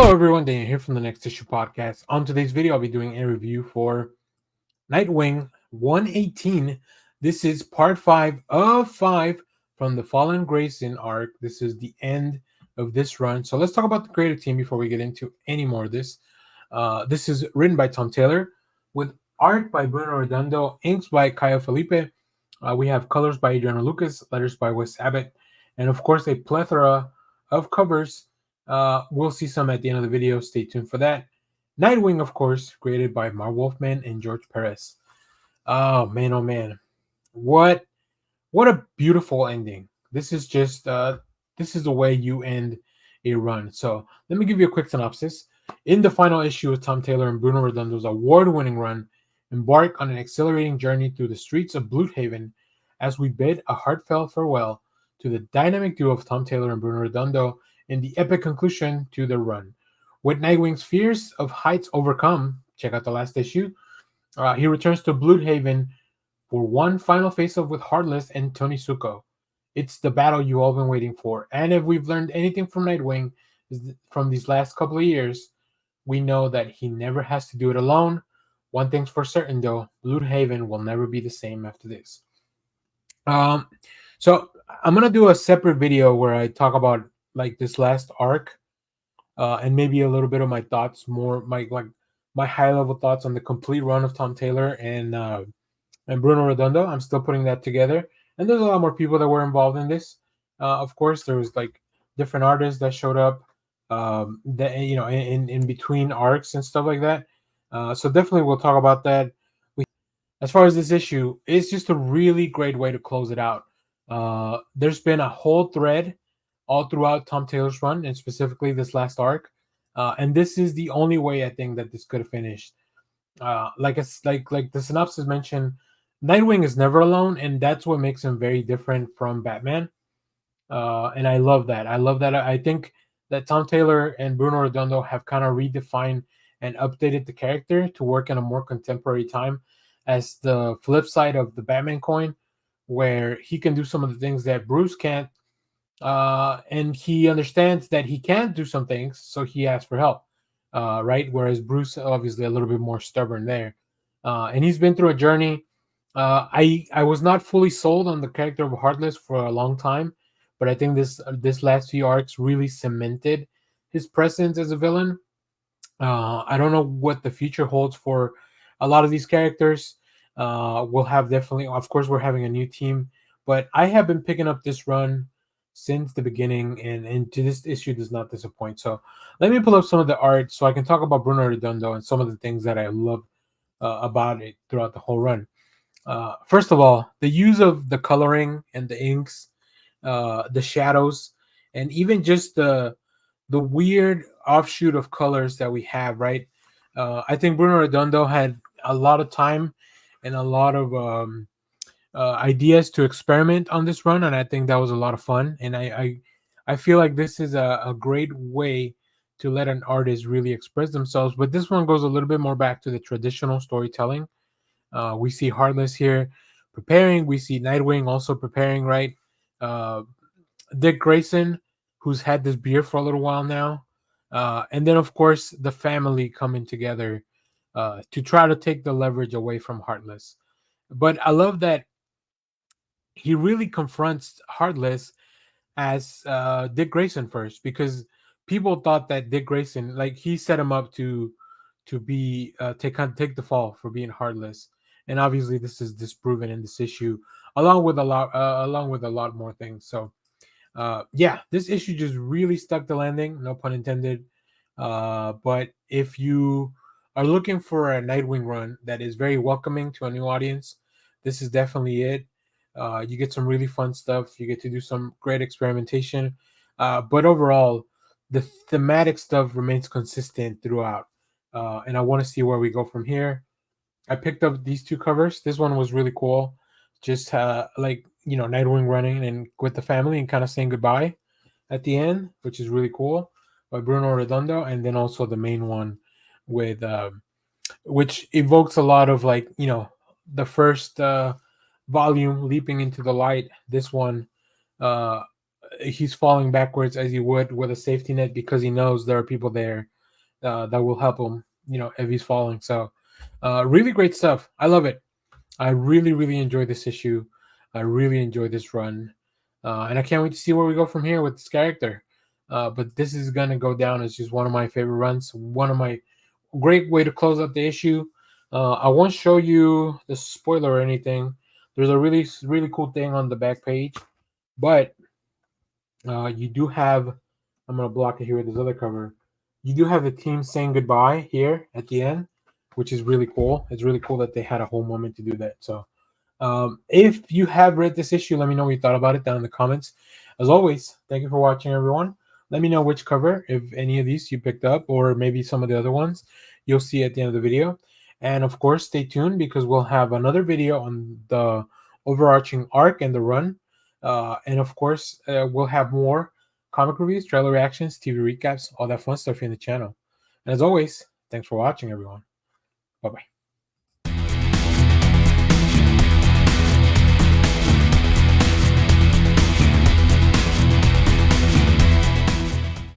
Hello everyone, Daniel here from the Next Issue Podcast. On today's video, I'll be doing a review for Nightwing 118. This is part 5 of 5 from the Fallen Grayson arc. This is the end of this run. So let's talk about the creative team before we get into any more of this. This is written by Tom Taylor with art by Bruno Redondo, inks by Kyle Felipe. We have colors by Adriano Lucas, letters by Wes Abbott, and of course a plethora of covers. We'll see some at the end of the video. Stay tuned for that. Nightwing, of course, created by Mark Wolfman and George Perez. Oh man, what a beautiful ending. This is just this is the way you end a run. So let me give you a quick synopsis. In the final issue of Tom Taylor and Bruno Redondo's award-winning run, embark on an exhilarating journey through the streets of Bloodhaven as we bid a heartfelt farewell to the dynamic duo of Tom Taylor and Bruno Redondo in the epic conclusion to the run. With Nightwing's fears of heights overcome, check out the last issue, he returns to Bloodhaven for one final face-off with Heartless and Tony Suko. It's the battle you've all been waiting for. And if we've learned anything from Nightwing from these last couple of years, we know that he never has to do it alone. One thing's for certain, though, Bloodhaven will never be the same after this. So I'm going to do a separate video where I talk about like this last arc and maybe a little bit of my thoughts, more my high level thoughts on the complete run of Tom Taylor and Bruno Redondo. I'm still putting that together, and there's a lot more people that were involved in this. Of course, there was like different artists that showed up, that in between arcs and stuff like that. So definitely we'll talk about that. As far as this issue, it's just a really great way to close it out. There's been a whole thread all throughout Tom Taylor's run, and specifically this last arc. And this is the only way I think that this could have finished. Like the synopsis mentioned, Nightwing is never alone, and that's what makes him very different from Batman. And I love that. I think that Tom Taylor and Bruno Redondo have kind of redefined and updated the character to work in a more contemporary time as the flip side of the Batman coin, where he can do some of the things that Bruce can't. And he understands that he can't do some things, so he asks for help. Right? Whereas Bruce, obviously, a little bit more stubborn there. And he's been through a journey. I was not fully sold on the character of Heartless for a long time, but I think this last few arcs really cemented his presence as a villain. I don't know what the future holds for a lot of these characters. We'll have definitely, of course, we're having a new team, but I have been picking up this run since the beginning, and to this issue does not disappoint. So let me pull up some of the art so I can talk about Bruno Redondo and some of the things that I love about it throughout the whole run. First of all, the use of the coloring and the inks, the shadows, and even just the weird offshoot of colors that we have, right? I think Bruno Redondo had a lot of time and a lot of ideas to experiment on this run, and I think that was a lot of fun. And I feel like this is a great way to let an artist really express themselves. But this one goes a little bit more back to the traditional storytelling. We see Heartless here preparing. We see Nightwing also preparing, right? Dick Grayson, who's had this beer for a little while now. And then, of course, the family coming together to try to take the leverage away from Heartless. But I love that he really confronts Heartless as Dick Grayson first, because people thought that Dick Grayson, like, he set him up to be take the fall for being Heartless, and obviously this is disproven in this issue, along with a lot more things. So yeah, this issue just really stuck the landing, no pun intended. But if you are looking for a Nightwing run that is very welcoming to a new audience, this is definitely it. You get some really fun stuff. You get to do some great experimentation. But overall, the thematic stuff remains consistent throughout. And I want to see where we go from here. I picked up these two covers. This one was really cool. Just Nightwing running and with the family and kind of saying goodbye at the end, which is really cool, by Bruno Redondo. And then also the main one with which evokes a lot of the first volume, Leaping into the Light. This one, he's falling backwards as he would with a safety net because he knows there are people there that will help him, if he's falling. So, really great stuff. I love it. I really, really enjoy this issue. I really enjoy this run, and I can't wait to see where we go from here with this character. But this is gonna go down as just one of my favorite runs. One of my great way to close out the issue. I won't show you the spoiler or anything. There's a really, really cool thing on the back page, but you do have. I'm gonna block it here with this other cover. You do have the team saying goodbye here at the end, which is really cool. It's really cool that they had a whole moment to do that. So, if you have read this issue, let me know what you thought about it down in the comments. As always, thank you for watching, everyone. Let me know which cover, if any of these you picked up, or maybe some of the other ones you'll see at the end of the video. And of course, stay tuned because we'll have another video on the overarching arc and the run. And of course, we'll have more comic reviews, trailer reactions, TV recaps, all that fun stuff in the channel. And as always, thanks for watching, everyone. Bye bye.